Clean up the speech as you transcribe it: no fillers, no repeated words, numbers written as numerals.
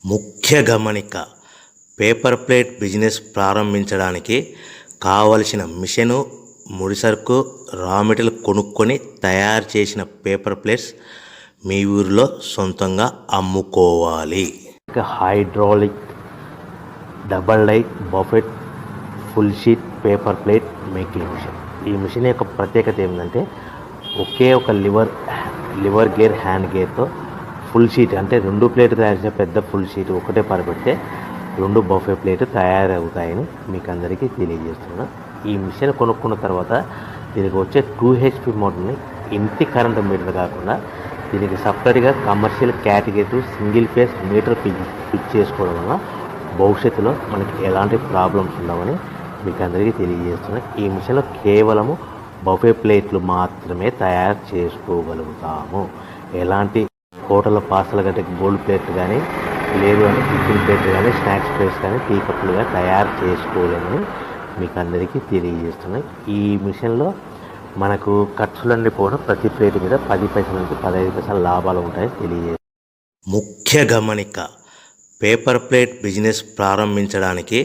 ముఖ్య గమనిక: paper plate business ప్రారంభించడానికి కావలసిన మిషను, ముడిసరుకు, రా మెటీరియల్ కొనుక్కొని తయారు చేసిన పేపర్ ప్లేట్స్ మీ ఊరిలో సొంతంగా అమ్ముకోవాలి. Hydraulic double die buffet full sheet paper plate making machine. ఈ మిషన్ యొక్క ప్రత్యేకత ఏంటంటే ఒకే ఒక లివర్ గేర్, హ్యాండ్ గేర్తో ఫుల్ షీట్ అంటే 2 ప్లేట్ తయారు చేసే పెద్ద ఫుల్ షీట్ ఒకటే పరబెడితే 2 బఫే ప్లేట్ తయారవుతాయని మీకు అందరికీ తెలియజేస్తున్నాను. ఈ మిషన్ కొనుక్కున్న తర్వాత దీనికి వచ్చే 2 HP మోటార్ని ఇంటి కరెంటు మీటర్ కాకుండా దీనికి సపరేట్గా commercial category single phase metre fix చేసుకోవడం వల్ల భవిష్యత్తులో మనకి ఎలాంటి ప్రాబ్లమ్స్ ఉండవని మీకు అందరికీ తెలియజేస్తున్నాను. ఈ మిషన్లో కేవలము బఫే ప్లేట్లు మాత్రమే తయారు చేసుకోగలుగుతాము. ఎలాంటి హోటల్ పార్సల్ గట్టే గోల్డ్ ప్లేట్ కానీ, లేదు అంటే టిఫిన్ ప్లేట్ కానీ, స్నాక్స్ ప్లేట్స్ కానీ, టీ కప్పులు కానీ తయారు చేసుకోలేమని మీకు అందరికీ తెలియజేస్తున్నాయి. ఈ మిషన్లో మనకు ఖర్చులన్నీ పోవడం ప్రతి ప్లేట్ మీద 10 పైసల నుంచి 15 పైసల లాభాలు ఉంటాయని తెలియజేస్తాయి. ముఖ్య గమనిక: పేపర్ ప్లేట్ బిజినెస్ ప్రారంభించడానికి